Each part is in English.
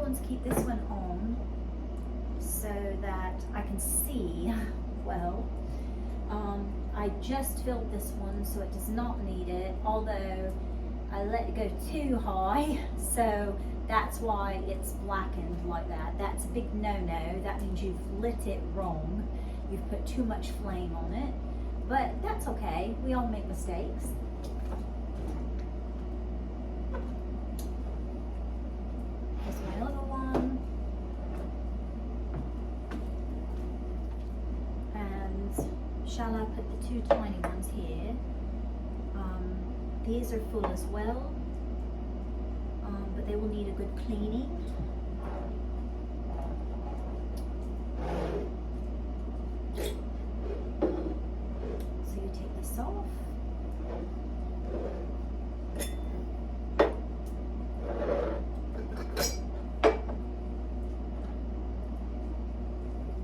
going to keep this one on so that I can see well. I just filled this one, so it does not need it, although I let it go too high, so that's why it's blackened like that. That's a big no-no. That means you've lit it wrong. You've put too much flame on it, but that's okay. We all make mistakes. Here's my other one. And shall I put the two tiny ones here? These are full as well, but they will need a good cleaning. So you take this off.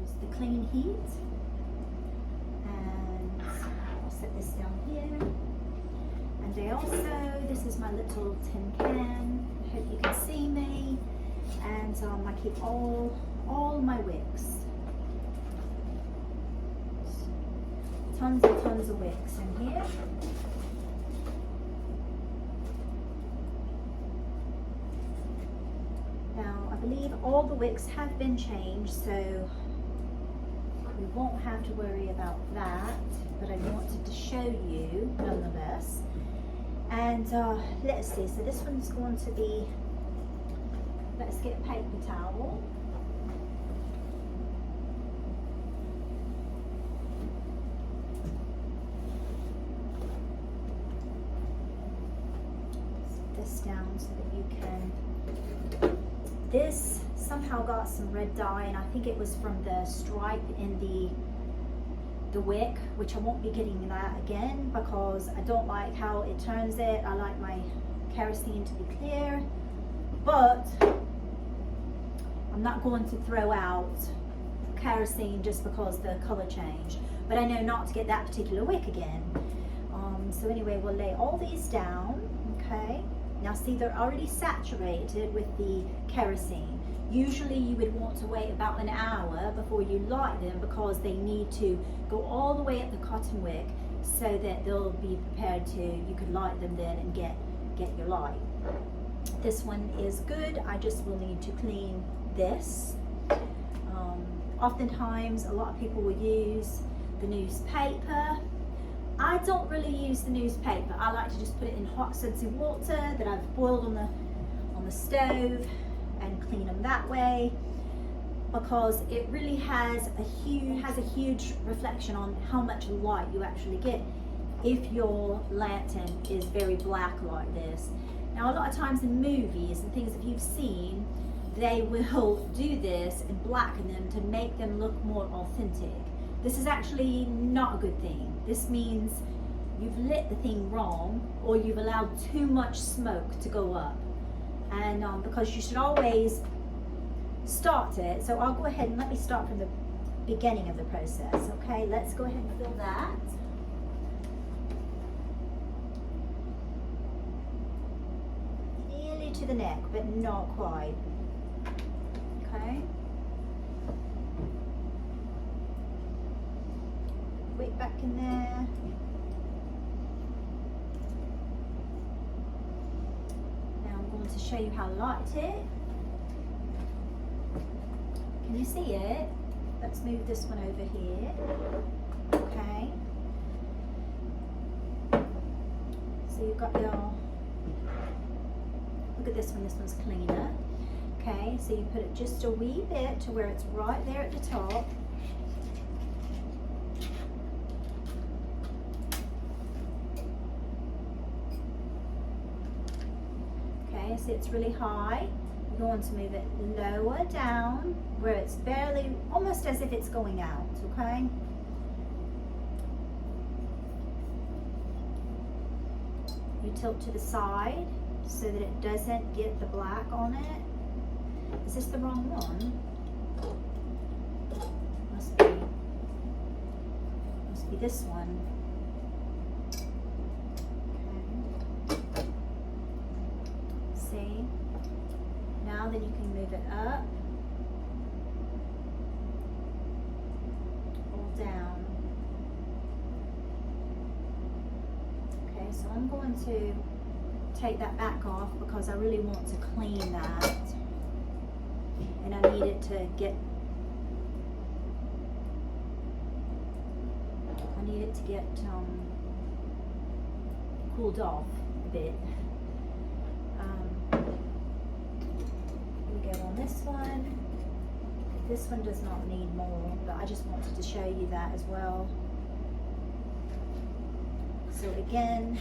Use the clean heat, and I'll set this down here. And I also, this is my little tin can. I hope you can see me. And I keep all my wicks. Tons and tons of wicks in here. Now, I believe all the wicks have been changed, so we won't have to worry about that, but I wanted to show you nonetheless. And let's see, so this one's going to be, let's get a paper towel. Set this down so that you can, this somehow got some red dye, and I think it was from the stripe in the wick, which I won't be getting that again because I don't like how it turns it. I like my kerosene to be clear, but I'm not going to throw out kerosene just because the color changed, but I know not to get that particular wick again. So anyway, we'll lay all these down. Okay, now see, they're already saturated with the kerosene. Usually you would want to wait about an hour before you light them because they need to go all the way up the cotton wick so that they'll be prepared to, you could light them then and get your light. This one is good. I just will need to clean this. Oftentimes a lot of people will use the newspaper. I don't really use the newspaper. I like to just put it in hot sudsy water that I've boiled on the stove and clean them that way, because it really has a huge reflection on how much light you actually get if your lantern is very black like this. Now, a lot of times in movies and things that you've seen, they will do this and blacken them to make them look more authentic. This is actually not a good thing. This means you've lit the thing wrong, or you've allowed too much smoke to go up. And because you should always start it, so I'll go ahead and let me start from the beginning of the process. Okay, let's go ahead and fill that. Nearly to the neck, but not quite. Okay. Wick back in there. To show you how to light it. Can you see it? Let's move this one over here. Okay. So you've got your, look at this one, this one's cleaner. Okay, so you put it just a wee bit to where it's right there at the top. So it's really high. You're going to move it lower down where it's barely, almost as if it's going out, okay? You tilt to the side so that it doesn't get the black on it. Is this the wrong one? Must be this one. now, then you can move it up or down. Okay, so I'm going to take that back off because I really want to clean that, and I need it to get cooled off a bit. We go on this one. This one does not need more, but I just wanted to show you that as well. So again,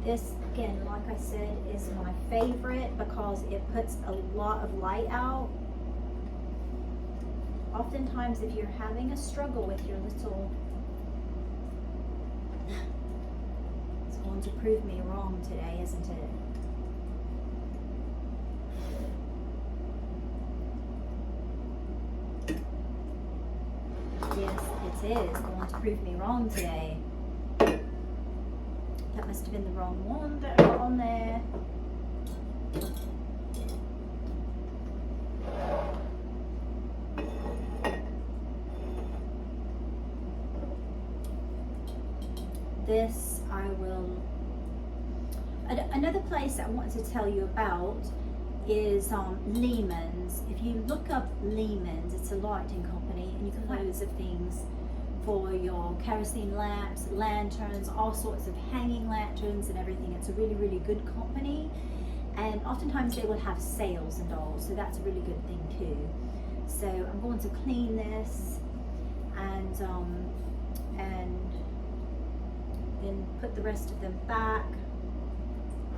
this, again, like I said, is my favorite because it puts a lot of light out. Oftentimes, if you're having a struggle with your little, it's going to prove me wrong today, isn't it? Yes, it is going to prove me wrong today. That must have been the wrong one that I got on there. This I will. Another place I want to tell you about is Lehman's. If you look up Lehman's, it's a lighting company, and you can find loads of things for your kerosene lamps, lanterns, all sorts of hanging lanterns and everything. It's a really, really good company, and oftentimes they will have sales and all, so that's a really good thing too. So I'm going to clean this and then put the rest of them back,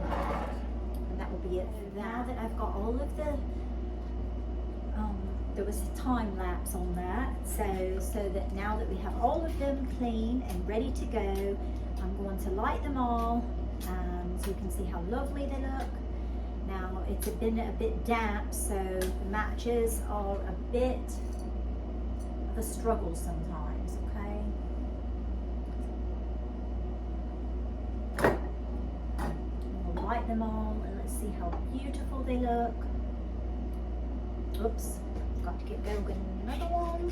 and that will be it for that. Now that I've got all of the there was a time lapse on that, so that now that we have all of them clean and ready to go, I'm going to light them all so you can see how lovely they look. Now it's been a bit damp, so the matches are a bit of a struggle sometimes, okay? And we'll light them all and let's see how beautiful they look. Oops. Got to get going another one.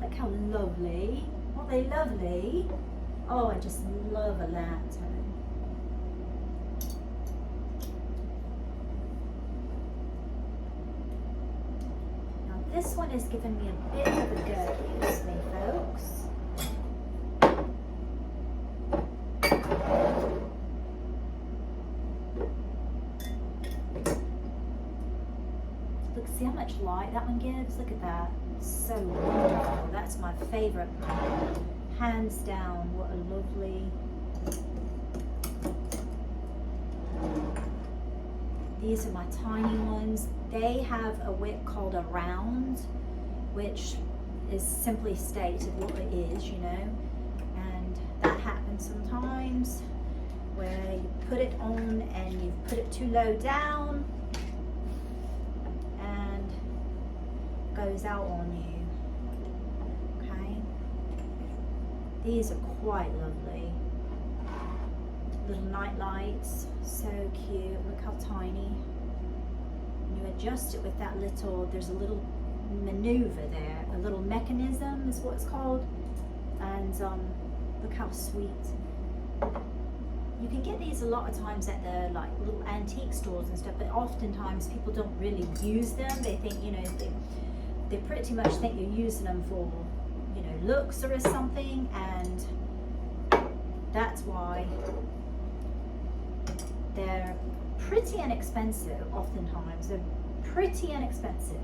Look how lovely. Aren't they lovely? Oh, I just love a lantern. Now this one has given me a bit of a go, excuse me, folks. Look, see how much light that one gives? Look at that. So wonderful. That's my favorite. Hands down, what a lovely. These are my tiny ones. They have a wick called a round, which is simply stated what it is, you know. And that happens sometimes where you put it on and you put it too low down and it goes out on you. These are quite lovely. Little night lights, so cute. Look how tiny. And you adjust it with that little, there's a little maneuver there, a little mechanism is what it's called. And look how sweet. You can get these a lot of times at the like little antique stores and stuff, but oftentimes people don't really use them. They think, you know, they pretty much think you're using them for, you know, looks or something, and that's why they're pretty inexpensive. Oftentimes they're pretty inexpensive,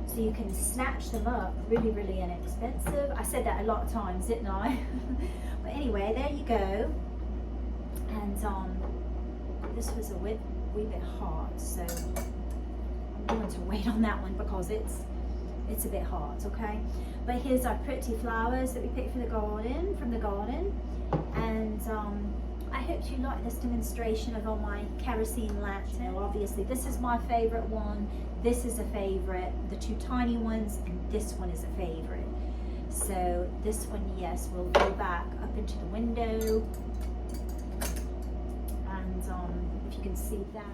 so So you can snatch them up really, really inexpensive. I said that a lot of times, didn't I? But anyway, there you go. And this was a wee bit hot, so I'm going to wait on that one because it's a bit hot, okay? But here's our pretty flowers that we picked from the garden. And I hope you like this demonstration of all my kerosene lamps. You know, obviously this is my favorite one, this is a favorite, the two tiny ones, and this one is a favorite. So this one, yes, will go back up into the window, and if you can see that.